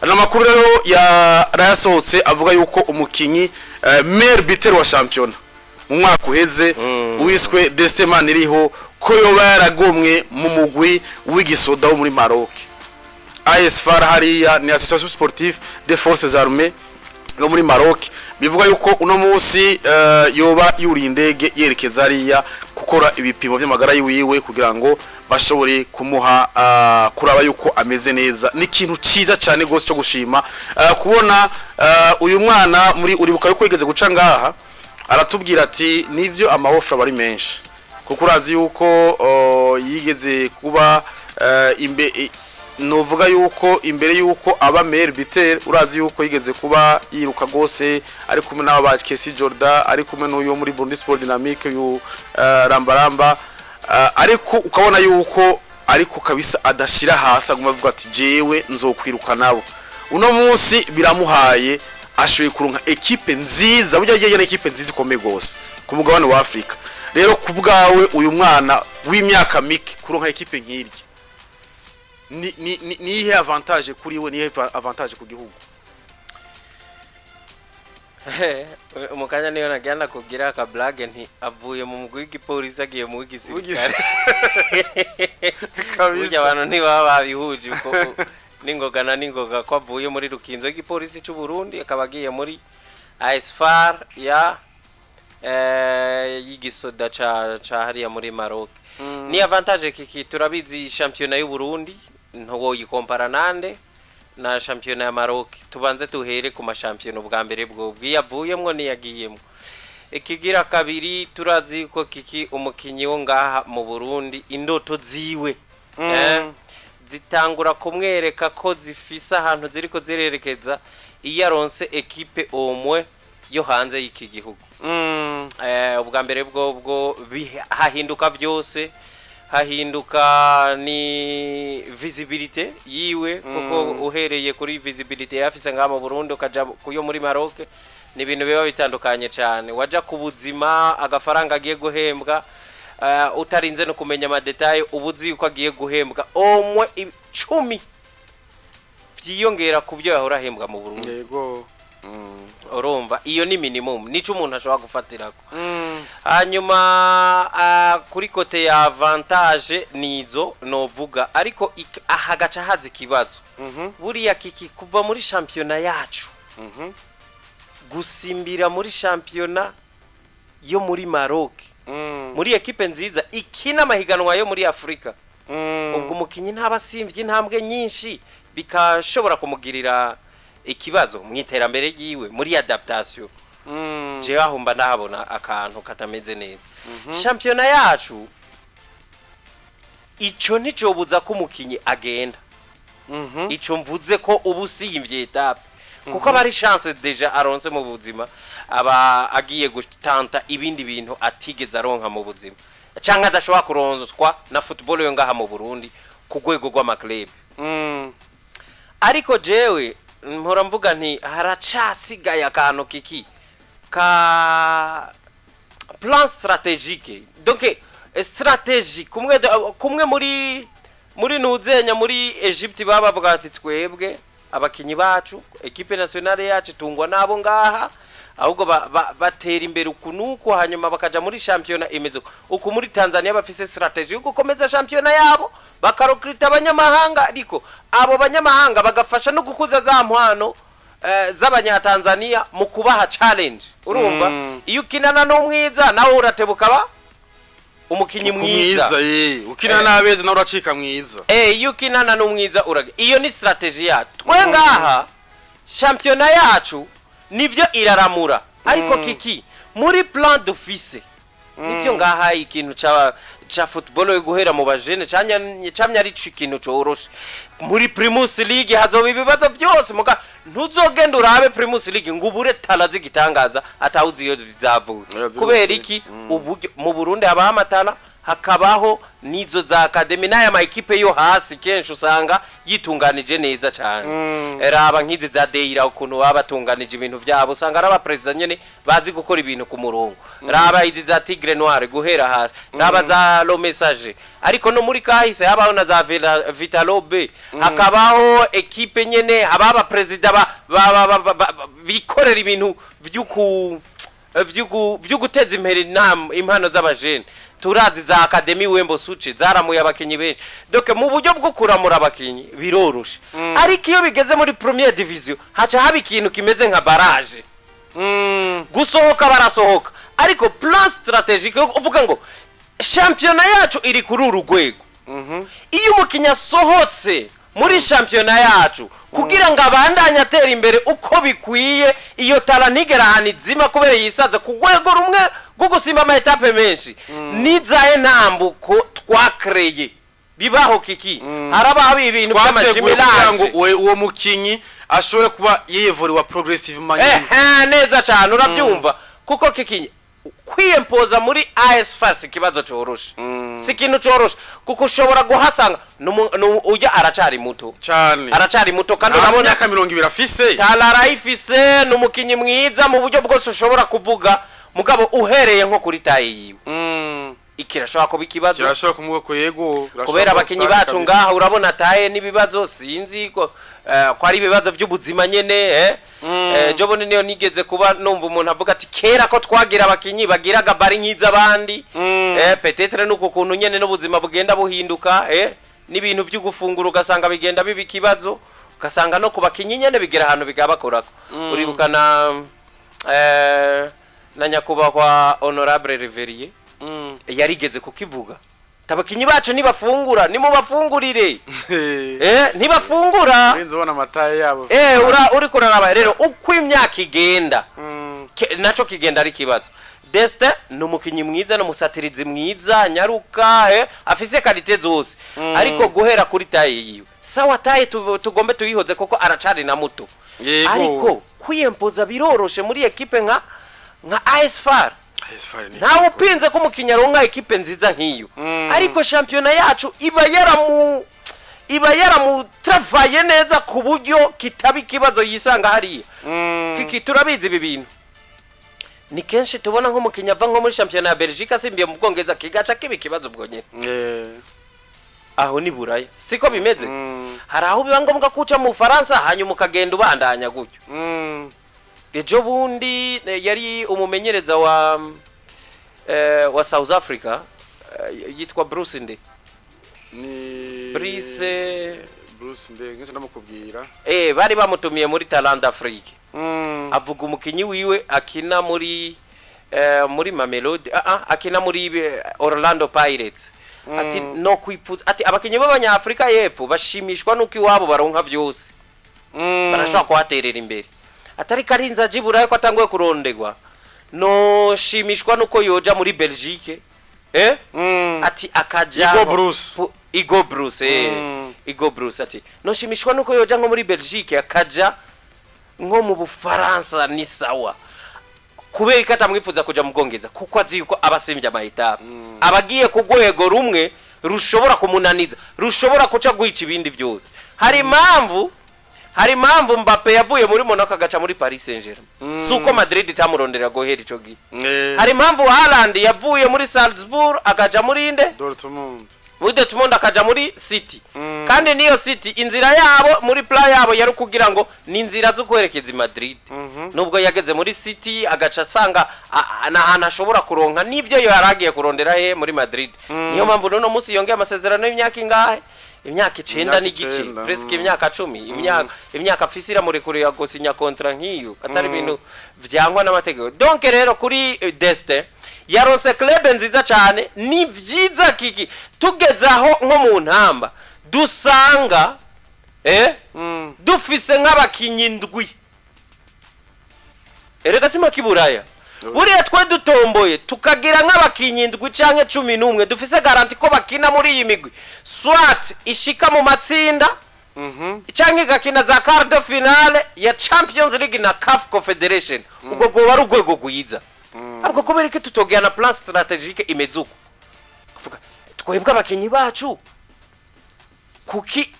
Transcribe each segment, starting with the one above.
ana makuru rero Yasohotse avuga yuko umukinyi meilleur buteur wa championnat mu mwaka uheze wiswe Destin Maniriho ko yoba yaragomwe mu mugwi w'igisoda wo muri Maroc. AS FAR hariya ni Association Sportive des Forces Armées yo muri Maroc bivuga yuko uno munsi yoba yuri indege yerekeza hariya gukora ibipimo by'amagara yiwe kugira ngo bashobore kumuha kuraba yuko ameze neza. Ni ikintu ciza cyane gose cyo gushima kubona uyu mwana muri uribuka yuko yigeze guca ngaha aratubwira ati nivyo amahofra bari menshi kuko urazi yuko yigeze kuba novuga yuko imbere yuko aba meilleur buteur urazi yuko yigeze kuba yiruka gose ari kumwe n'aba ba Kesi Jordan ari kumwe n'uyo muri Burundi Sport Dynamique yu rambaramba ariko ukabona yuko ariko kabisa adashira hasi aguma avuga ati jewe nzokwiruka nabo. Uno munsi biramuhaye ashoye kurunka equipe nziza burya yeye equipe nziza ikomeye gose ku mugabane wa Afrika. Rero kubgawe uyu mwana w'imyaka mike kurunka equipe nk'irye ni ihe avantage kuri we ni avantage ku gihugu. Umukanya niyo najyana kugira aka blague nti avuye mu mugwi w'igipolisi agiye mu w'igisirikare kabisa abantu ntibaba babihuje uko ningoga ko avuye muri rukinzo w'igipolisi cy'u Burundi akaba agiye muri AS FAR ya y'igisoda ca hariya muri Maroc. Ni avantage kiki turabizi championnat y'u Burundi nto yikompara nande na championnat ya Maroc. Tubanze tuhere ku mashampionnat ubwa mbere bwo bwiyavuyemwo ni yagiyemo. Ikigira kabiri turazi ko kiki umukinyi wo ngaha mu Burundi indoto ziwe zitangura kumwereka ko zifisa ahantu ziriko zirerekeza iyo aronse equipe omwe yo hanze y'iki gihugu. Ubwa mbere bwo hahinduka byose hahinduka ni visibility yiwe kuko uhereye kuri visibility yafise ngaha mu Burundi ukaja kuyo muri Maroc ni ibintu biba bitandukanye cyane. Waja ku buzima agafaranga agiye guhembwa utarinze no kumenya ama detail ubuzi uko agiye guhembwa omwe 10 byiyongera ku byo yahora ahembwa mu Burundi. Yego urumva iyo ni minimum nico umuntu ashobora gufatirako. Hanyuma kuri kote ya avantage nizo novuga ariko ahagaca hazi kibazo buriya kiki kuva muri championnat yacu gusimbira muri championnat yo muri Maroc muri equipe nziza ikina mahiganwa yo muri Afrika ubwo umukinyi ntabasimbye intambwe nyinshi bikashobora kumugirira ikibazo mwiterambere giwe muri adaptation. Je ahomba nahabona akantu katameze neza. Championnat yacu ico nico buza ko umukinyi agenda. Ico mvuze ko ubusimbye etape kuko abari chance deja aronse mu buzima aba agiye gutanta ibindi bintu atigeze aronka mu buzima canka adashobora kuronswa na football yo ngaha mu Burundi ku rwego rw'amaklub. Ariko jewe mpora mvuga nti haracasigaye akantu kiki ka plan stratégique donc stratégie kumwe muri nuzenya muri Egypte baba bavuga ati twebwe abakinyi bacu equipe nationale yacu tungwa nabo ngaha ahubwo batera imbere ukunuko hanyuma bakaja muri championnat imezo uko muri Tanzania bafise strategy uko komeza championnat yabo bakarokrita abanyamahanga ariko abo banyamahanga bagafasha no gukuza za mpano z'abanyatanzania mu kubaha challenge. Urumva iyo ukinana no mwiza nawe uratebuka ba umukinyi mwiza ukina nabeze na uracika mwiza iyo ukinana no mwiza iyo ni strategy yacu twe ngaha championnat yacu nivyo iraramura ariko kiki muri plan d'office nivyo ngaha ikintu cha football yo guhera mu bajene camya ari ikintu coroshe. Muri Primus League hazoba ibibazo byose muga ntuzogenda urabe Primus League ngubure talazi gitangaza atawuzi iyo bizavuga kubera iki mu Burundi haba amatana hakabaho nizo za academy n'aya ma equipe yo hasi kenshi usanga yitunganije neza cyane raba nk'izi za deira ukuntu babatunganije ibintu byabo usanga araba president nyene bazi gukora ibintu ku murongo raba izi za Tigre Noir guhera hasi raba za lo message ariko no muri kahise habaho na za Vitalobe hakabaho equipe nyene ababa president bikorera ibintu vy'uguteza imbere impano z'abajene turazi za academy wembo suci zaramuye abakinyi benshi donc mu buryo bwo kuramura abakinyi biroroshe ariko iyo bigeze muri première division haca haba ikintu kimeze nka barrage gusohoka barasohoka ariko plan strategique uvuga ngo championnat yacu iri kuri urugwego iyo umukinyi asohotse muri championnat yacu kugira ngo abandanye atera imbere uko bikwiye iyo tala ntigerahanidzima kubera yisaza ku rwego rumwe rwo gusimba ama etape menshi nizaye ntambuko twakreye bibaho kiki harabaho ibintu by'amajimilage uwo mukinyi ashobora kuba yevuriwa progressive manyine neza cyane urabyumva kuko kiki kwiyempoza muri AS Fast kibazo coroshe si kintu coroshe kuko ushobora guhasanga ujya aracari muto cyane aracari muto kandi urabona ka 20 afise talarayifise numukinyi mwiza mu buryo bwose ushobora kuvuga mugabo uhereye nko kuri taye yiwe ikirashobora kuba ikibazo kirashobora kumuga ko yego kubera abakinyi bacu ngaha urabona taye nibibazo sinzi ko ari ibibazo by'ubuzima nyene jobone niyo nigeze kuba numva umuntu avuga ati kera ko twagira abakinyi bagiraga bari nkiza abandi peut-être nuko kuntu nyene n'ubuzima bugenda buhinduka n'ibintu byo gufungura ugasanga bigenda bibi kibazo ugasanga no kubakinyi nyene bigira ahantu bigabakorako uribuka na nyakubahwa honorable Reverier yarigeze kukivuga tabakinyi bacu nibafungura nimubafungurire ntibafungura benzo bona mataye yabo uri kuraraba rero uko imyaka igenda naco kigenda ari kibazo Destin numukinyi mwiza no musatirizi mwiza nyaruka afise kalite zose ariko guhera kuri taye yiwe sawa taye tugombe tuyihoze koko aracari na muto ariko kwiyempoza biroroshe muri equipe nka AS Far nawe upinze ko umukinyaro nka equipe nziza nkiyo ariko championnat yacu iba yaramu travaye neza ku buryo kitabi kibazo yisanga hariya kiki turabizi ibi bintu ni kenshi tubona nko mukinya ava nko muri championnat ya Belgique asimbiye mu Bwongereza kigaca kibi kibazo bwonye aho ni buraya siko bimeze hari aho biba ngombwa kuca mu Faransa hanyuma ukagenda ubandanya gutyo ejo bundi yari umumenyereza wa South Africa yitwa Bruce Nde ni Bruce Nde ngiye ndamukubwira bari bamutumiye muri Talent Afrique avuga umukinyi wiwe akina muri Mamelodi akina muri Orlando Pirates ati no kwipfuza ati abakinyi b'abanyafrika yepfo bashimishwa nuko iwabo baronka byose barashaka kuhaterera imbere atari karinza jiburaye ko atanguye kurondegwa no shimishwa nuko yoja muri Belgique ati akaja Igo Bruce ati no shimishwa nuko yoja nko muri Belgique akaja nko mu Bufaransa ni sawa kubera ko atamwifuza kuja mu Bwongereza kuko azi yuko abasimbye amahitabo abagiye ku rwego rumwe rushobora kumunaniza rushobora kuca guhica ibindi byose hari impamvu Mbappe yavuye muri Monaco agaca muri Paris Saint-Germain suko Madrid itamurondera gohera ico gi hari impamvu Haaland yavuye muri Salzburg agaca muri inde Dortmund akaja muri City kandi niyo City inzira yabo muri plan yabo yari kugira ngo ni inzira zo kwerekeza Madrid nubwo yageze muri City agaca sanga ana ashobora kuronka nivyo yaragiye kurondera muri Madrid niyo mpamvu no musi yongeye amasezerano y'imyaka ingahe imyaka 9 n'igice presque imyaka 10 imyaka afisira muri kuri yagosinya contrat nkiyo atari ibintu vyangwa n'amategeko donc rero kuri Destin yarose club nziza cyane ni vyiza kiki tugezaho nko mu ntamba dusanga dufise nk'abakinyi ndwi erega sima kiburaya buriya twe dutomboye tukagira nk'abakinyi ndwi canke 11 dufise garanti ko bakina muri iyi migwi swat ishika mu matsinda canke gakina za quart de finale ya Champions League na CAF Confederation ubwo goba rugwego gwiza abwo kubera ko tutogera na plan strategique imezuko kuvuga twebwe abakinyi bacu kuki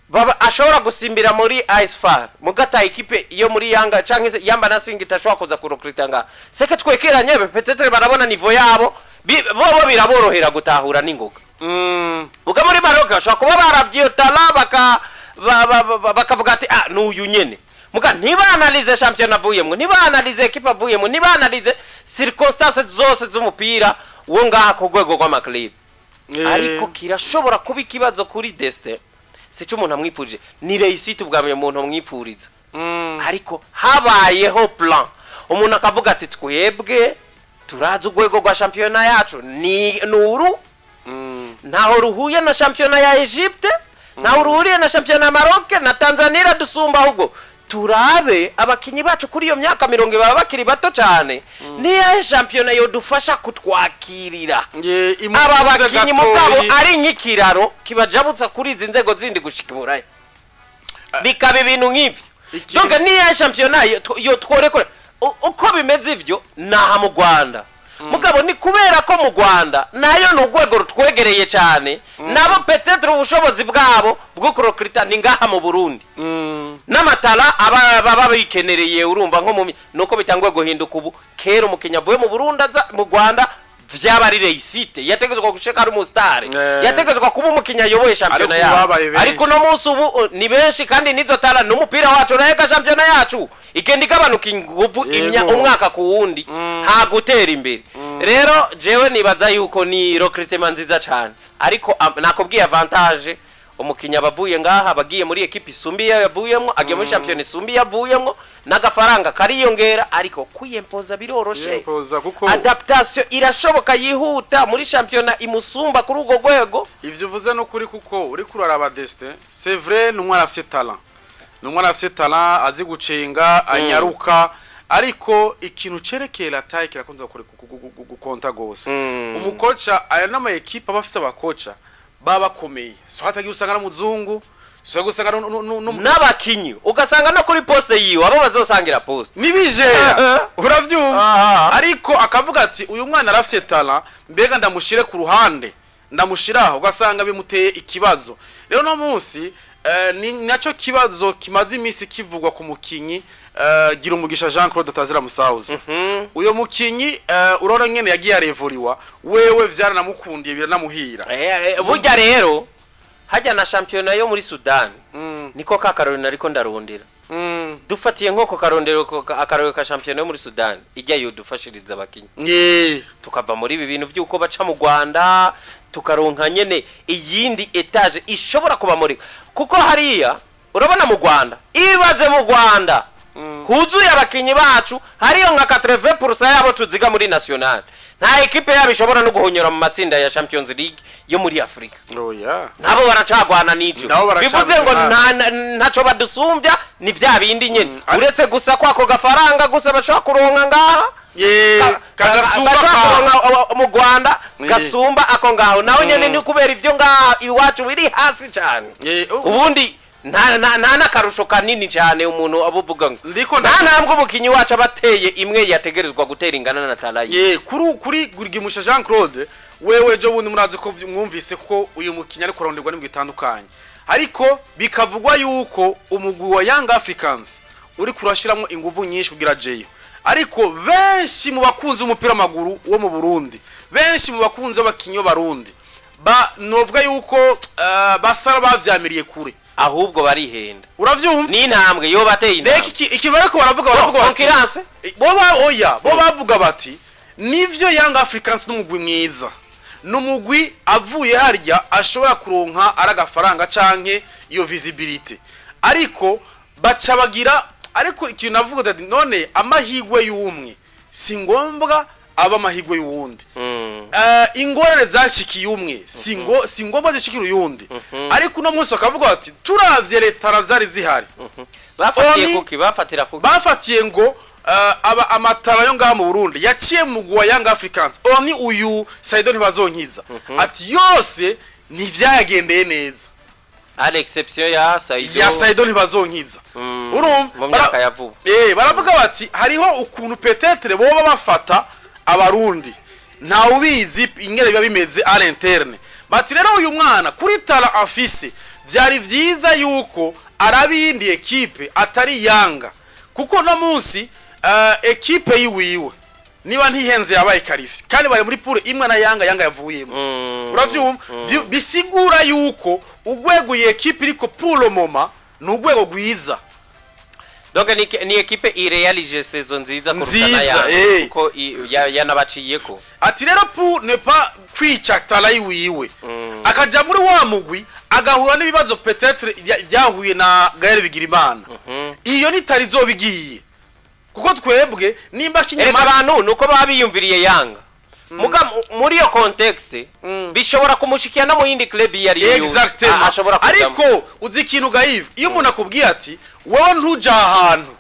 baba ashobora gusimbira muri Isfar mugata equipe iyo muri Yanga canke Yamba na Singi tashobora kuza kurokritanga seke twekeranye peut-être barabona niveau yabo bo biraborohera gutahura ningoga uga muri Maroc ashobora kuba baravyiyo tala bakavuga ati n'uyu nyene muga ntibanalize championnat avuyemwe ntibanalize equipe avuyemwe ntibanalize circonstances zose z'umupira wo ngaha ku rwego rw'amaklub ariko kirashobora kuba ikibazo kuri Destin sico umuntu amwipfurije ni réussite ubwamye umuntu amwipfuriza ariko habayeho plan umuntu akavuga ati twebwe turaza urwego rwa championnat yacu ni nuru ntaho ruhuye na championnat ya Egypte ntaho ruhuriye na championnat ya Maroc na Tanzania dusumba ahubwo turabe abakinyi bacu kuri iyo myaka 40 baba bakiri bato cyane niya championnat yo dufasha kutwakirira aba bakinyi mugabo ari nk'ikiraro kibajabutsa kuri izi nzego zindi gushikiburaye bikabe ibintu nk'ivyo donc niya championnat yo tworekora uko bimeze ivyo naha mu Rwanda mugabo ni kubera ko mu Rwanda nayo n'ugwego rutwegereye cyane nabo peut-être ubushobozi bwabo bwo kurokrita ni ngaha mu Burundi n'amatala baba bikenereye urumva nko mu nuko bitangwe guhinduka ubu kera umukinya vuye mu Burundi mu Rwanda vyaba ari réussite yategezwe gusheka ari mu star yategezwe kuba umukinya yoboye championnat yacu ariko no munsi ubu ni benshi kandi nizo tala n'umupira wacu rega championnat yacu igenda igabanuka inguvu umwaka ku wundi ha gutera imbere rero jewe nibaza yuko ni recruitment nziza cyane ariko nakubwiye avantage umukinya bavuye ngaha bagiye muri equipe isumbiye yavuyemo agiye muri champion isumbiye yavuyemo nagafaranga kariyongera ariko kwiyempoza biroroshe adaptation irashoboka yihuta muri championnat imusumba kuri ugo gwego ivyo uvuze no kuri kuko uri kuraraba Destin c'est vrai n'umwana afite talent n'umwana afite talent azi gucenga anyaruka ariko ikintu cerekera tayi kirakunze gukonta gose umukocha aya nama equipe abafise abakocha baba komeye so hatagiye usanga na muzungu so gusanga n'abakinyi ugasanga no kuri poste yiwe abo bazosangira poste nibijera uravyumva ariko akavuga ati uyu mwana arafite talent mbega ndamushire ku ruhande ndamushiraho ugasanga bimuteye ikibazo rero no munsi ni naco kibazo kimaze imisi kivugwa ku mukinyi gira umugisha Jean Claude Tazira Musauzi uyo mukinyi urora nyene yagiye arevuriwa wewe vyaranamukundiye biranamuhira burya rero hajya na championnat yo muri Sudan niko ka Carolina ariko ndarondera dufatiye nkoko karondero akarero ka championnat yo muri Sudan ijya yo dufashiriza abakinyi tukava muri ibi bintu byuko baca mu Rwanda tukaronka nyene iyindi etage ishobora kuba muri kuko hariya urabona mu Rwanda ibaze mu Rwanda huzuye abakinyi bacu hariyo nka 80% yabo tuziga muri national nta equipe yabo ishobora no guhonyora mu matsinda ya Champions League yo muri Afrika nabo baracagwana nijo bivuze ngo ntaco badusumbya ni vya bindi nyene uretse gusa kwako gafaranga gusa bashaka kuronka ngaha kagasumba mu Rwanda gasumba ako ngaho naho nyene ni kubera ivyo ngaha iwacu biri hasi cyane ubundi nta nakarusho kanini cyane umuntu abuvuga ngo nta nambwe umukinyi wacu abateye imwe yategerezwa gutera ingana na talaye kuri Gurgimusha Jean Claude wewe jo bundi murazi ko mwumvise ko uyu mukinyi ari kuronderwa n'ibyo bitandukanye ariko bikavugwa yuko umugwi wa Young Africans uri kurashiramo inguvu nyinshi kugira jeyo ariko benshi mu bakunzi umupira maguru wo mu Burundi benshi mu bakunzi abakinyi barundi novuga yuko basara bavyamiriye kure ahubwo barihenda uravyumva ni intambwe yo bateye intambwe ikibare ko baravuga concurrence bo bavuga bati nivyo Young Africans n'umugwi mwiza n'umugwi avuye harya ashobora kuronka aragafaranga canke iyo visibility ariko baca bagira ariko ikintu navuga ati none amahigwe y'umwe si ngombwa aba amahigwe y'uwundi ingorane zashikiye umwe si ngombwa zishikira uyundi ariko no munsi akavuga ati turavye leta zari zihari bafatiye ngo aba amatara yo ngaha mu Burundi yaciye mu gwa Young Africans oni uyu Saido ntibazonkiza ati yose ntivyagendeye neza à l'exception ya Saido ntibazonkiza mu myaka ya vuba baravuga bati hariho ukuntu peut-être boba bafata abarundi nta ubizi ingere biba bimeze à l'interne bati rero uyu mwana kuri tara afise byari vyiza yuko arabindi equipe atari Yanga kuko no munsi equipe yiwiwe niba ntihenze yabaye karifi kandi bari muri poule imwe na Yanga yavuyemo uravyumva bisigura yuko ugweguye equipe iriko pour le moment n'ugwego gwiza donc ni equipe irealije saison nziza kurutana Yanga kuko yanabaciyeko ati rero pour ne pas kwica tala yiwiwe akaja muri wa mugwi agahura n'ibibazo peut-être byahuye na Gaël Bigirimana iyo nitari zobigiye kuko twebwe nimba kinyama abantu nuko babiyumviriye Yanga muga muri yo context bishobora kumushikira na mu yindi club yari ashobora ariko uzi ikintu Gaïve iyo umuntu akubwiye ati wowe ntuja ahantu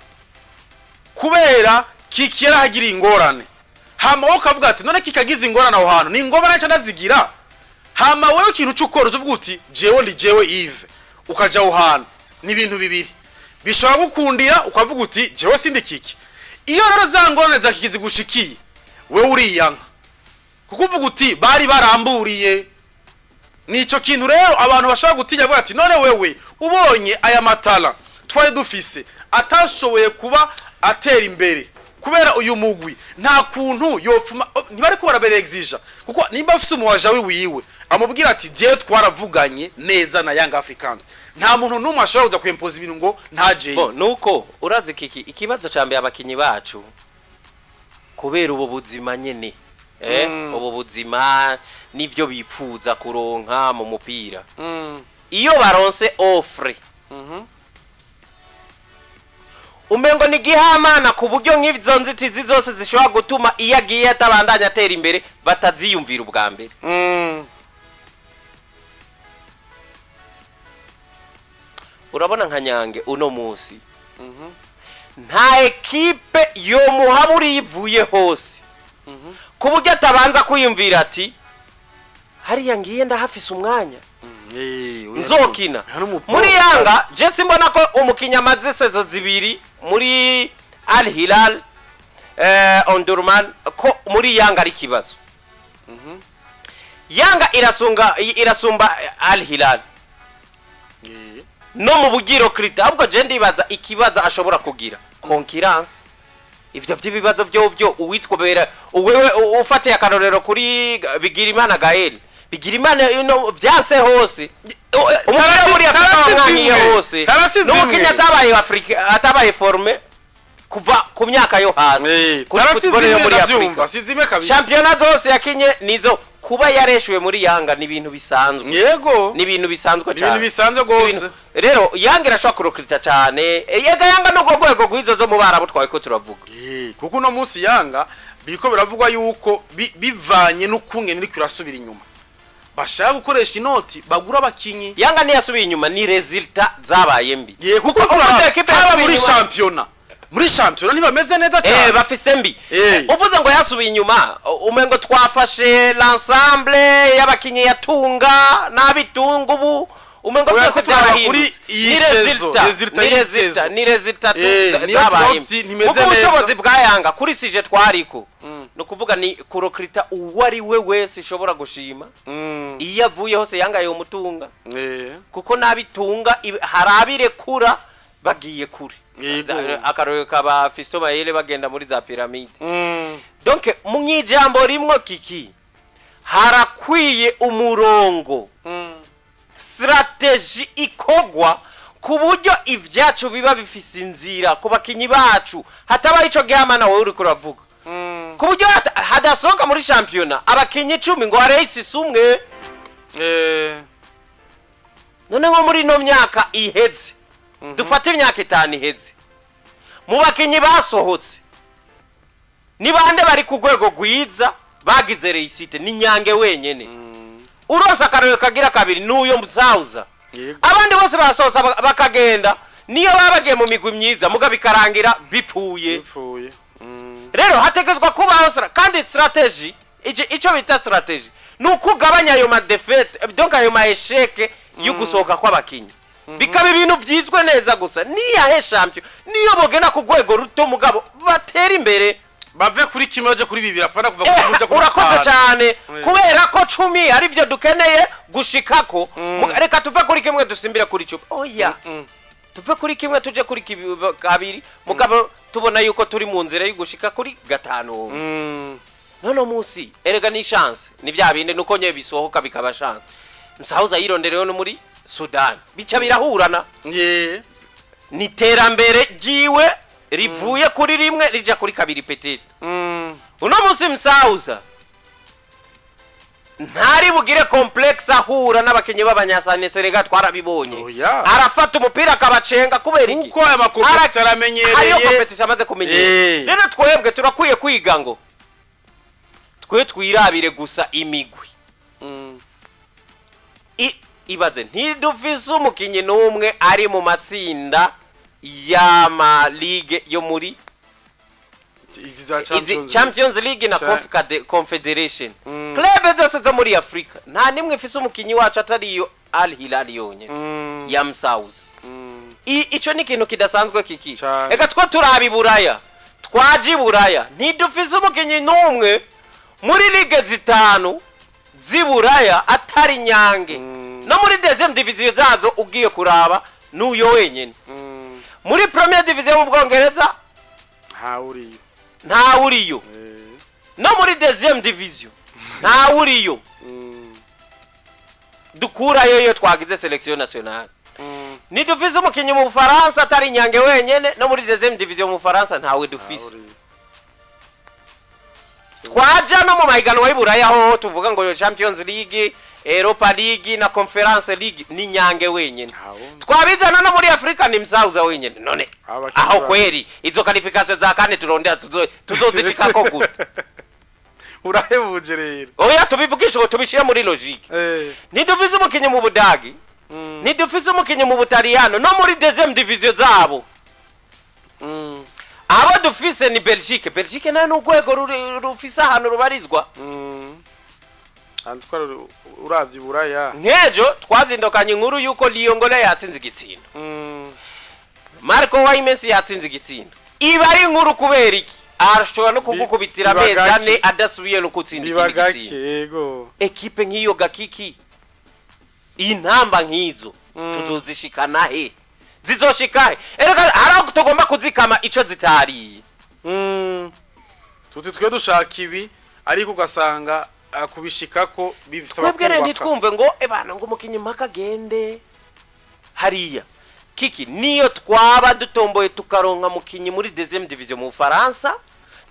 kubera kikira hagira ingorane hama wowe kavuga ati none kikagize ingorane aho hantu ni ngoma naca ndazigira hama wewe ikintu cyukoro uvuga uti jewe ndi jewe Yves ukaja aho hantu ni ibintu bibiri bishobora gukundira ukavuga uti jewe sindi kiki iyo rero za ngorane za kikizi gushikiye wewe uri Yanga kuko uvuga uti bari baramburiye nico kintu rero abantu bashobora gutinya bwa ati none wewe ubonye aya matala twari dufise atashoboye kuba atera imbere kubera uyu mugwi nta kuntu yofuma ntibari ko barabere exija kuko nimba afise umuwaja wiwe amubwira ati je twaravuganye neza na Young Africans nta muntu numwe ashobora kuza kwempoza ibintu ngo ntaje nuko urazi kiki ikibazo cambe abakinyi bacu kubera ubu buzima nyene ubu buzima nivyo bipfuza kuronka mu mupira iyo baronse offre umengo ni gihamana ku buryo nk'ivyo nzitizi zose zishobora gutuma iyo agiye atabandanya atera imbere bataziyumvira ubwa mbere urabona nka Nyange uno munsi nta ekipe yo muhaburi yivuye hose ku buryo atabanza kwiyumvira ati hariya ngiye ndahafise umwanya nzokina muri Yanga je simbona ko umukinya amaze sezo zibiri muri Al Hilal Omdurman ko muri Yanga ari kibazo Yanga irasumba Al Hilal no mu bugiro krita ahubwo je ndibaza ikibazo ashobora kugira concurrence ivyo vy'ibibazo byo uwitwobera wewe ufate akarorero kuri Bigirimana Gaël Bigirimana vyanse hose umupira muri Afrika wamwanyiye hose n'umukinya atabaye Afrika atabaye forme kuva ku myaka yo hasi kuri football yo muri Afrika championnat zose yakinye nizo kuba yareshwe muri Yanga ni ibintu bisanzwe yego ni ibintu bisanzwe cyane ibintu bisanzwe gose rero Yanga irashaka kurokrita cyane yega Yanga no gogwego gwizo zo mu Barabu twaye ko turavuga kuko no munsi Yanga biriko biravugwa yuko bivanye n'ukunge niri kurasubira inyuma bashaka gukoresha inoti bagura abakinyi Yanga ni yasubiye inyuma ni resultat zabaye mbi kuko aba muri championnat ntibameze neza cyane bafise mbi uvuze ngo yasubiye inyuma umengo twafashe l'ensemble y'abakinyi yatunga nabitunga ubu umengo byose byarahindutse ni resultat zabaye kuko ubushobozi bwa Yanga kuri sije twariko no kuvuga ni kurokrita uwari we wese ishobora gushima iyo avuye hose Yanga yo mutunga kuko nabitunga harabire kura bagiye kure akaroyo kaba Fisto Mayele bagenda muri za pyramide donc mu nyijambo rimwe kiki harakwiye umurongo strategy ikogwa ku buryo ivyacu biba bifise inzira ku bakinyi bacu hataba ico gihamana wowe uri kuravuga ku buryo hadasohoka muri championnat abakinyi 10 ngo race sumwe none ngo muri no myaka iheze dufate imyaka 5 iheze mu bakinyi basohotse ni bande bari ku rwego gwiza bagize reisite ni Nyange wenyene uronsa akaroyo kagira kabiri nuyo muzauza abandi bose basohotse bakagenda niyo babagiye mu migwi myiza muga bikarangira bipfuye rero hategezwa kubaho kandi strategy ico bita strategy nukugabanya ayo ma defeat donc ayo ma échec yugusohoka kw'abakinyi bikaba ibintu vyizwe neza gusa niyahe champion niyo bogena ku rwego ruto mugabo batera imbere bave kuri kimwe baje kuri bibiri apana kuva kuja kuri urakoze cyane kubera ko 10 ari byo dukeneye gushikako reka tuve kuri kimwe dusimbire kuri 10 oya tuve kuri kimwe tuje kuri kabiri mugabo tubona yuko turi mu nzira y'ugushika kuri 5 none munsi erega ni chance ni vya binde nuko nye bisohoka bikaba chance msauza yirondereyo no muri Sudan bica birahurana ni terambere giwe rivuye kuri rimwe rija kuri kabiri petite uno munsi msauza ntari bugire complex ahura n'abakenye b'abanyasane serega twarabibonye arafata umupira akabacenga kubera iki uko aya makomplex aramenyereye ayo competition amaze kumenyera rero twebwe turakwiye kwiga ngo twe twirabire gusa imigwi ibaze ntidufise umukinyi n'umwe ari mu matsinda y'ama ligue yo muri Champions League na Confederation club zose zo muri Afrika nta nimwe ifise umukinyi wacu atari iyo Al Hilal yonye ya Msauza ico ni kintu kidasanzwe kiki eka two turabi buraya twaji buraya ntidufise umukinyi n'umwe muri ligue zitanu ziburaya atari nyange no muri deuxième division zazo ugiye kuraba nuyo wenyene muri première division mu Bwongereza nta uriyo no muri deuxième division nta uriyo dukurayo yo twagize selection nationale ni dufise umukinyi mu Faransa atari nyange wenyene no muri deuxième division mu Faransa ntawe dufise twaja no mu mahiganwa y'Iburaya ho tuvuga ngo yo Champions League Europa League na Conference League ni nyange wenyene twabizana no muri Afrika ni Msauza wenyene none aho kweri izo qualification za kane turondera tuzozishikako gute urahebuje rero oya tubivugisha ngo tubishire muri logique ntidufize umukinyi mu Budagi ntidufize umukinyi mu Butaliyano no muri deuxième division zabo abo dufise ni Belgique na n'ugwego rufise ahantu rubarizwa antwara uravye buraya nkejo twazindokanye inkuru yuko Liyongole yatsinze igitsindo Marco Waimensi yatsinze igitsindo iba ari inkuru kubera iki arashobora no kugukubitira amezi adasubiye no gutsinda igitsindo yego ekipe nk'iyo gakiki intamba nk'izo tuzozishikana he zizoshikahe erega haraho tugomba kuzikama ico zitariye tuzi twe dushaka ibi ariko ugasanga kubishikako bibisaba kubwira ntitwumve ngo ebana ngo umukinyi mpaka gende hariya kiki niyo twaba dutomboye tukaronka mukinyi muri deuxième division mu Faransa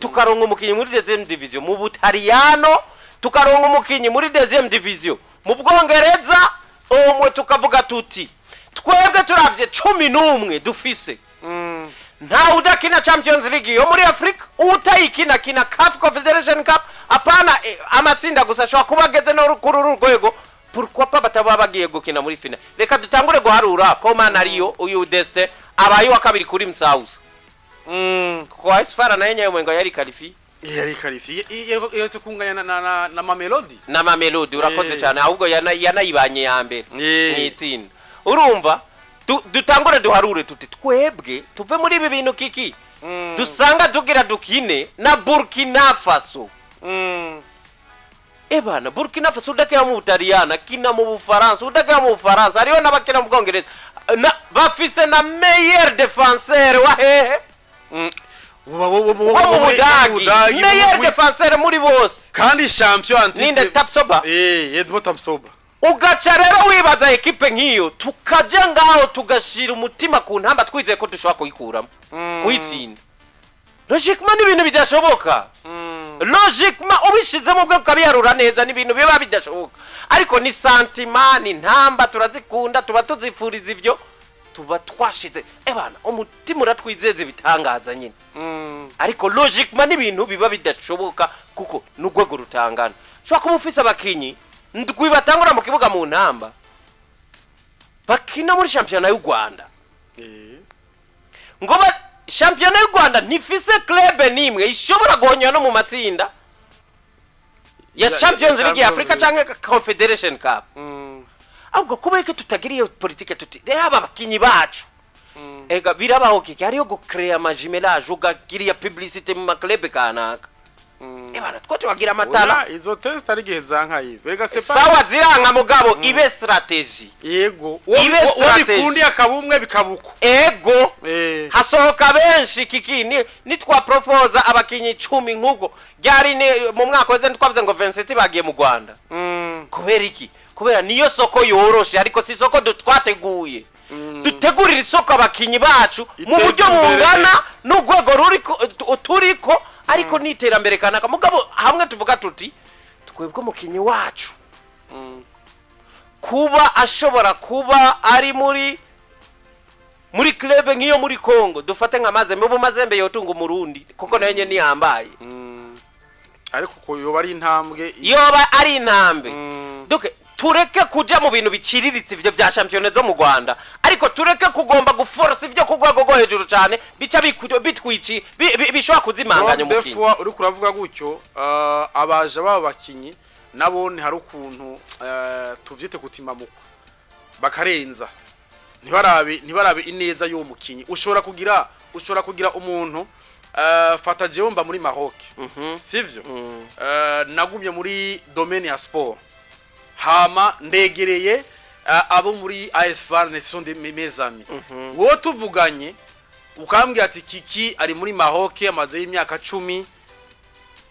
tukaronka umukinyi muri deuxième division mu Butaliyano tukaronka umukinyi muri deuxième division mu Bwongereza omwe tukavuga tuti twebwe turavye 11 dufise nta udakina Champions League yo muri Afrika utayikina kina CAF Confederation Cup apana amatsinda gusa shwa kubageze no kuri rwego pourquoi pas bataba bagiye gukina muri final reka dutangure guharura ko Maniriho uyu Destin abayi wa kabiri kuri Msauza kwa Isfara na yenyewe ngo yari qualifié yetse kunganya na Mamelodi urakoze cyane ahubwo yanayibanye ya mbere mwitsinda urumva dutangure duharure tuti twebwe tuve muri ibi bintu kiki dusanga tugira dukine na Burkina Faso ebana Burkina Faso udakira mu Butaliyana kina mu Bufaransa udakira mu Bufaransa ariyo nabakira mu Bwongereza bafise na meilleur défenseur wa hehe mu Budagi meilleur défenseur muri bose kandi champion ninde Tapsoba Edmond Tapsoba ugaca rero wibaza ekipe nk'iyo tukaja ngaho tugashira umutima ku ntamba twizeye ko dushobora kuyikuramo kuyitsinda logiquement n'ibintu bidashoboka logiquement ubishizemo bwo kabiyarura neza n'ibintu biba bidashoboka ariko ni sentiment ni ntamba turazikunda tuba tuzifuriza ivyo tuba twashize ebana umutima uratwizeze bitangaza nyine ariko logiquement n'ibintu biba bidashoboka kuko n'ugwego rutangana shwa kuba ufise abakinyi ndwi batangura mu kibuga mu ntamba bakina muri championnat y'u Rwanda ngo championnat y'u Rwanda ntifise club nimwe ishobora guhonywa no mu matsinda ya Champions League ya Africa canke Confederation Cup ahubwo kubera ko tutagiriye politique tuti reba abakinyi bacu ega birabaho kiki hariyo go créer amajimelage ugakiriya publicité mu maclub kanaka ebana two tuwagira amatara izo test ari gihe zankaye vega c'est pas sawa ziranka mugabo ibe strategy yego wabikundi akabumwe bikabuko ego hasohoka benshi kiki ni twa propose abakinyi 10 nkuko ryari mu mwaka weze twavuze ngo 27 bagiye mu Rwanda kubera iki kubera niyo soko yoroshe ariko si soko twateguye dutegurira isoko abakinyi bacu mu buryo bungana n'ugwego turiko ariko niterambere kanaka mugabo hamwe tuvuga tuti twebwe mukinyi wacu kuba ashobora kuba ari muri club nkiyo muri Kongo dufate nka Mazembe bo Mazembe yotunga umurundi kuko nayo nye niyambaye ariko ko yoba ari intambwe donc tureke kuja mu bintu biciriritse ivyo bya championnat zo mu Rwanda ariko tureke kugomba guforce ivyo kugwego go hejuru cyane bica bitwici bishobora kuzimanganya umukinyi defwa uri kuravuga gutyo abaje babakinyi nabo ni hari ukuntu tuvyite kutimamuka bakarenza ntibarabe ineza y'uwo mukinyi ushobora kugira umuntu fata jeomba muri Maroc sivyo nagumye muri domaine ya sport hama ndegereye abo muri ASFAR ne sont mes amis wo tuvuganye ukambwira ati kiki ari muri Maroc amaze y'imyaka 10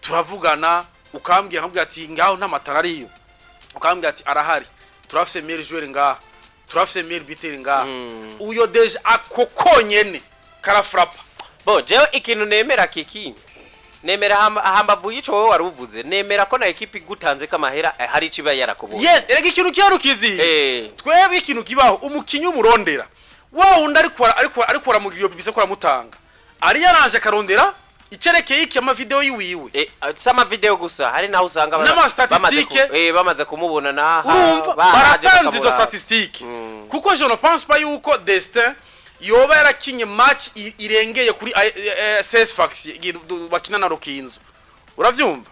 turavugana ukambwira ati ngaho nta matara ariyo ukambwira ati arahari turafise meilleur joueur ngaha turafise meilleur buteur ngaha uyo deje akokonyene karafrapa bo jewe ikintu nemera kiki nemera hambavu yico wowe waruvuze nemera ko na equipe gutanze kamahera hari ciba yarakubuye yes erega ikintu kiyarukizi twebwe ikintu kibaho umukinyi umurondera wa undi ariko aramugiriyo bibise ko aramutanga ari yaranje karondera icerekeye iki ama video yiwiwe sama video gusa hari naho usanga bamaze kumubona na baratanze izo statistique kuko je ne pense pas yuko Destin yoba yarakinye match irengeye kuri CS Fax bakina na Rukinzo uravyumva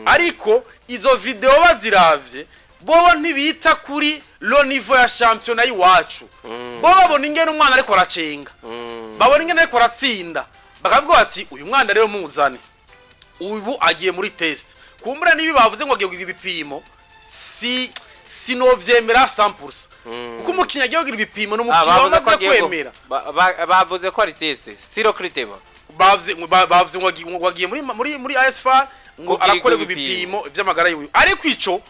ariko izo video baziravye bobo ntibita kuri lo niveau ya championnat yiwacu bobo babona ingene umwana ariko aracenga babona ingene ariko aratsinda bakavuga ati uyu mwana rero muzane ubu agiye muri test kumbura nibi bavuze ngo agiye kugira ibipimo sinovyemera 100% kuko umukinya agiye kugira ibipimo no mukino bamaze kwemera bavuze ko ari test siro critema bavuze ngo agiye muri ASFAR ngo arakorerwa ibipimo by'amagara yiwe ariko ico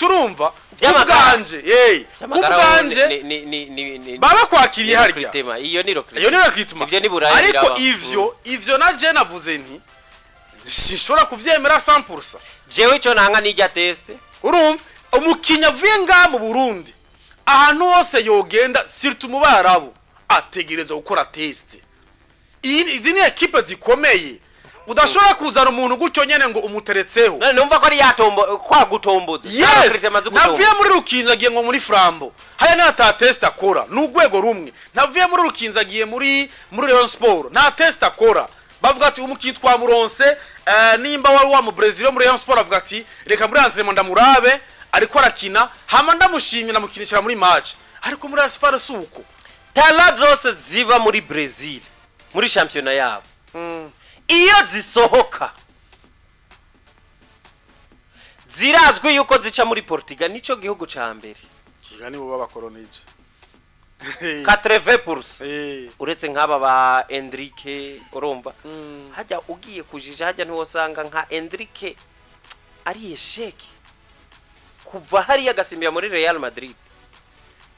urumva kubwanje baba kwakiriye harya iyo ni critema ivyo ni burayi ariko ivyo na je navuze nti sinshobora kuvyemera 100% jewe ico nanga nijya test urumva umukinya vuye nga mu Burundi ahantu hose yogenda surtout mu Barabu ategereza gukora test izi ni equipe zikomeye udashobora kuzana umuntu gutyo nyene ngo umuteretseho numva ko ari kwa gutomboza navuye muri Rukinzo agiye ngo muri Frambo haya nta test akora n'ugwego rumwe navuye muri Rukinzo agiye muri Rayon Sport nta test akora bavuga ati umukitwa muronse nimba wari wa mu Brazil muri Rayon Sport avuga ati reka muri entraînement ndamurabe ariko arakina hama ndamushimye namukinishira muri match ariko muri ASFAR suko tala zose ziba muri Brazil muri championnat yabo iyo zisohoka zirazwi yuko zica muri Portugal nico gihugu ca mbere kigani bo babakolonije 80% uretse nk'aba ba Enrique urumva hajya ugiye kujija hajya ntiwosanga nka Enrique ari esheki kuva hari yagasimbiya muri Real Madrid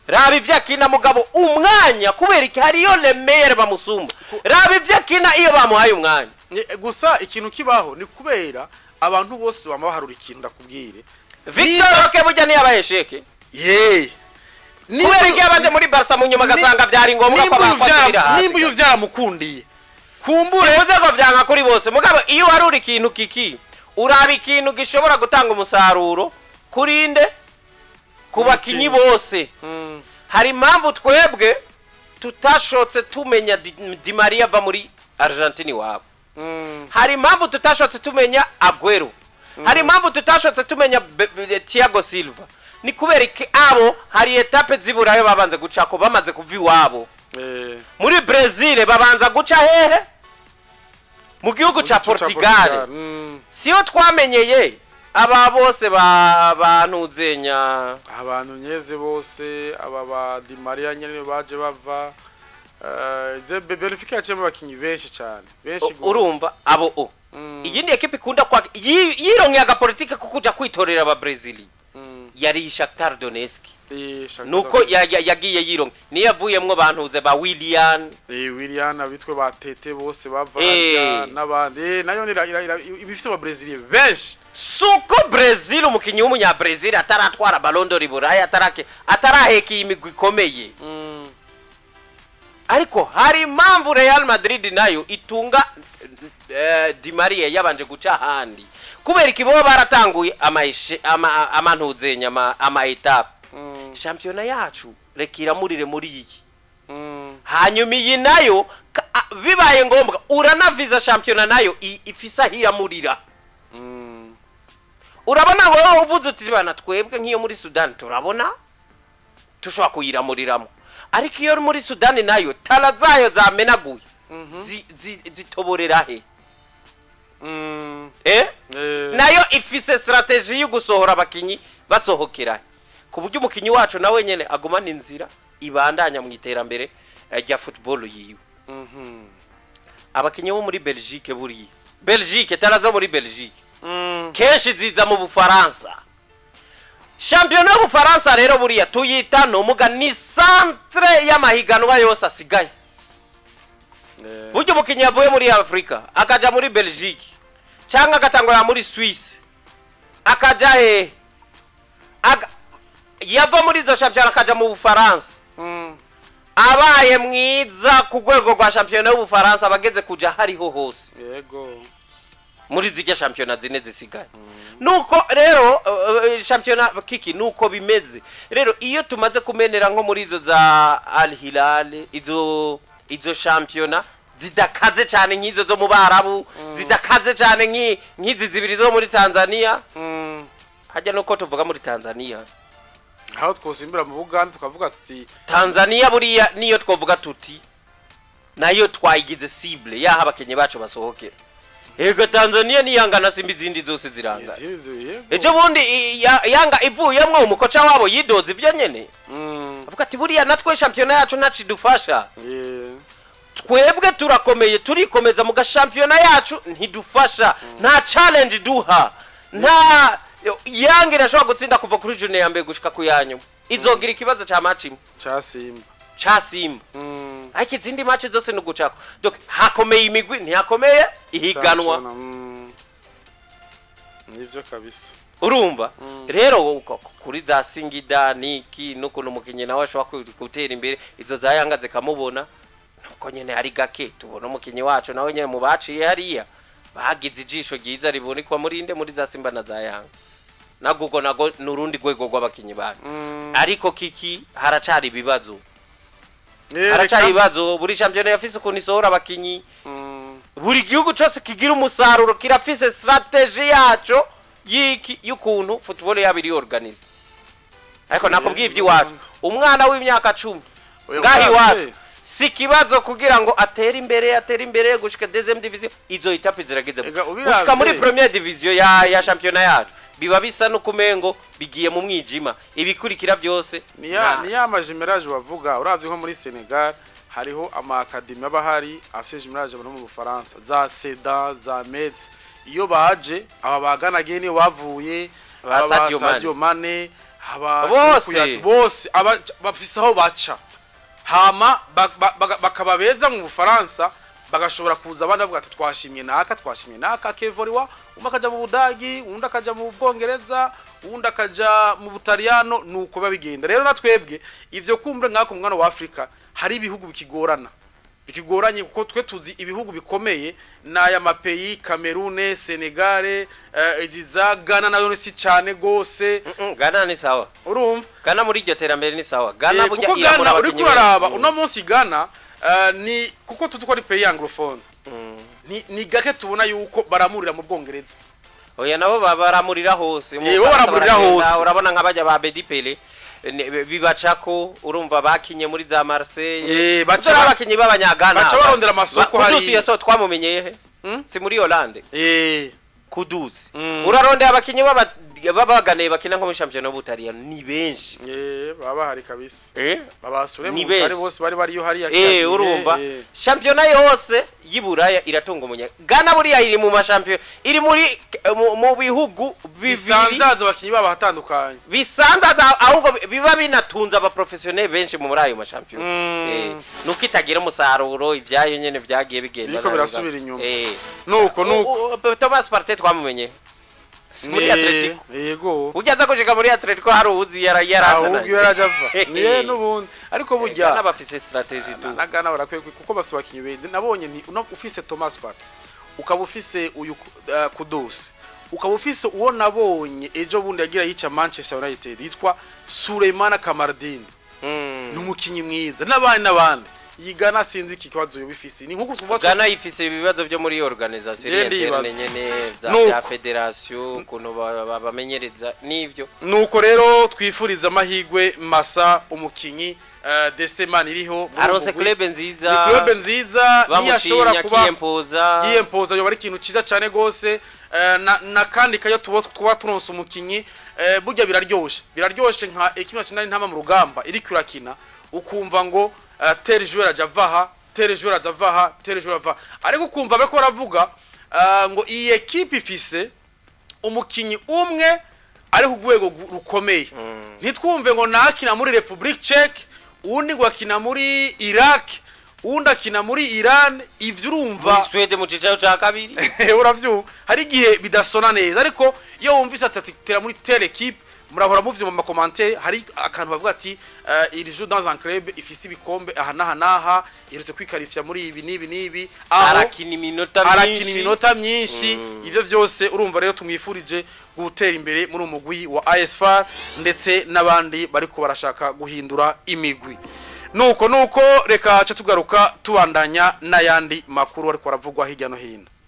raba ivyakina mugabo umwanya kubera iki hariyo lemere bamusumba raba ivyakina iyo bamuhaye umwanya gusa ikintu kibaho ni kubera abantu bose bamabaharura ikintu ndakubwire Victor Roque burya ni yabayesheke kubera iki abanje muri Barca mu nyuma gasanga byari ngombwa ko bakwatira hasi nimba uyu vyaramukundiye kumbure sibuze ko vyanga kuri bose mugabo iyo harura ikintu kiki uraba ikintu gishobora gutanga umusaruro kurinde kubakinyi bose hari impamvu twebwe tutashotse tumenya Di Maria va muri Argentine wabo hari impamvu tutashotse tumenya Aguero hari impamvu tutashotse tumenya Thiago Silva ni kubera iki abo hari etape ziburayo babanze gucako bamaze kuva iwabo muri Brazil babanza guca hehe mu gihugu ca Portugal siyo twamenyeye aba bose banuzenya abantu nyeze bose aba ba Di Maria nyene baje bava ze Benfica yacemo bakinyi benshi cyane benshi urumva abo iyindi equipe ikunda kwa yironkeye aga politique kukuja kwitorera aba Brazil yari Shakhtar Donetsk nuko yagiye yironka ni yavuyemwe bantuze ba Willian abitwe ba Tete bose bava n'abandi nayo ibifise ba Brazil benshi suko Brazil umukinyi w'umunya Brazil ataratwara Ballon d'Or Burayi ataraheka imigwi ikomeye ariko hari impamvu Real Madrid nayo itunga Di Maria yabanje guca handi kubera ikibo baratanguye amantuzenya ama etape championnat yacu rekira murire muri iyi hanyuma iyi nayo bibaye ngombwa uranaviza championnat nayo ifisa hira murira urabona wowe uvuze uti bana twebwe nk'iyo muri Sudan turabona tushobora kuyiramuriramo ariko iyo muri Sudan nayo tara zayo zamenaguye zitoborera he nayo ifise strategy yo gusohora abakinyi basohokera ku buryo umukinyi wacu nawe nyene agumana inzira ibandanya mu iterambere rya football yiwe abakinyi bo muri Belgique taraza muri Belgique kenshi ziza mu Bufaransa championnat mu Bufaransa rero buriya tuyita no muga ni centre y'amahiganwa yose asigaye buryo umukinyi yavuye muri Afrika akaja muri Belgique cyangwa agatangura muri Suisse akaja he yava muri zo championnat akaja mu Bufaransa abaye mwiza ku rwego rwa championnat y'Ubufaransa abageze kuja hariho hose yego muri zike championnat zine zisigaye nuko rero championnat kiki nuko bimeze rero iyo tumaze kumenera nko muri izo za Al Hilal izo championnat zidakaze cyane nk'izo zo mu Barabu zidakaze cyane nk'izi zibiri zo muri Tanzania hajya nuko tuvuga muri Tanzania aho twosimbira mu Buganda tukavuga tuti Tanzania buriya niyo twovuga tuti nayo twayigize cible yaha abakenye bacu basohokera ego Tanzania niyangana simbi zindi zose ziranga ejo bundi yanga ivuyemwe umukoca wabo yidoze ivyo nyene avuga ati buriya natwe championnat yacu naci dufasha twebwe turakomeye turikomeza mu championnat yacu ntidufasha nta challenge duha nta yange irashobora gutsinda kuva kuri journée ya mbere gushika ku yanyu izogira ikibazo ca match cha Simba ariko izindi match zose no gucako donc hakomeye imigwi ntiyakomeye ihiganwa nivyo kabisa urumva rero kuri za Singida niki nuko umukinyi nawe ashobora gutera imbere izo zayangaze kamubona nuko nyene ari gake tubona umukinyi wacu nawe nyene mu baciye hariya bagize ijisho ryiza ribonekwa muri inde muri za Simba na za Yanga nagugo nago nurundi gwego rw'abakinyi bane ariko kiki haracari ibibazo buri championnat yafise ko nisohora abakinyi buri gihugu cyose kigira umusaruro kirafise strategy yaco yiki yukuntu football yabiri organize ariko nakubwiye ivyi wacu umwana w'imyaka 10 ngahi wacu si kibazo kugira ngo atere imbere gushika deuxième division izo etape zirageze gushika muri première division ya championnat yacu biba bisa no kumengo bigiye mu mwijima ibikurikira byose ni ya majimirage wavuga uravye nko muri Senegal hariho ama academy abahari afise jimirage no mu Bufaransa za Sedan za Metz iyo baje aba bagana gene wavuye aba Sadio Mane aba bose bafise aho baca hama bakababeza mu Bufaransa bagashobora kuza abana bavuga ati twashimye naka kevoriwa umakaja mu Budagi undi akaja mu Bwongereza undi akaja mu Butaliyano nuko babigenda rero natwebwe ivyo kumbre nkako mwana wa Afrika hari ibihugu bikigoranye kuko twe tuzi ibihugu bikomeye naya mapeyi Cameroon Senegal iziza Ghana nayo si cyane gose Ghana ni sawa urumva Ghana muri iryo terambere ni sawa Ghana burya iramura uri kuraraba uno munsi Ghana ni kuko tutuko ari pays anglophone ni gake tubona yuko baramurira mu Bwongereza oya nabo baramurira hose baramurira hose urabona nk'abajya ba Bedi Pele bibacako urumva bakinye muri za Marseille baca abakinyi b'abanyagana baca barondera amasoko hari Kudusi yaso twamumenyeye he si muri Hollande Kudusi urarondera abakinyi babaganeye bakina nko muri championnat y'Ubutaliyano ni benshi baba hari kabisa babasure mu bari bose bari yo hari urumva championnat yose y'Iburaya iratunga umunya Ghana buriya iri mu mashampion iri muri mu bihugu bisanzaza abakinyi baba hatandukanye bisanzaza ahubwo biba binatunza aba professionnel benshi mu muri ayo mashampion nuko itagira umusaruro ivyayo nyene vyagiye bigenda niko birasubira inyuma nuko Thomas Partey twamumenye muri Atletico yego ujaza kushika muri Atletico hari uzi yarazana ahubwo yarajava niye nubundi ariko burya n'abafise strategy tu nagana barakwiye kuko bafise abakinyi bende nabonye nti ufise Thomas Partey ukaba ufise uyu Kudusi ukaba ufise uwo nabonye ejo bundi yagira yica Manchester United yitwa Suleimana Kamardin n'umukinyi mwiza n'abandi yigana sinzi iki kibazo yo bifise ni nkuko tuvuga Ghana ifise ibibazo byo muri organisation interne nyene za federation kuno bamenyereza nivyo nuko rero twifuriza amahigwe masa umukinyi Destin Maniriho aronse club nziza niyashobora kuba yiyempoza yo bari ikintu ciza cyane gose na kandi kayo tuba turonse umukinyi burya biraryoshe nka equipe nationale ntama mu rugamba iri kurakina ukumva ngo tere joueur ajavaha ariko kumva bako baravuga ngo iyi equipe ifise umukinyi umwe ari ku rwego rukomeye ntitwumve ngo nakina muri Republique Czech undi ngo akina muri Iraq undi akina muri Iran ivyo urumva Swede mu cicaro ca kabiri uravyo hari gihe bidasona neza ariko iyo wumvise atatitera muri tele equipe murahora muvye mu commentaire hari akantu bavuga ati il joue dans un club ifise ibikombe aha irutse kwikarifya muri ibi nibi arakina iminota myinshi ivyo vyose urumva rero tumwifurije gutera imbere muri umugwi wa ASFAR ndetse nabandi bariko barashaka guhindura imigwi nuko reka cha tugaruka tubandanya n'ayandi makuru ariko aravugwa hirya no hino.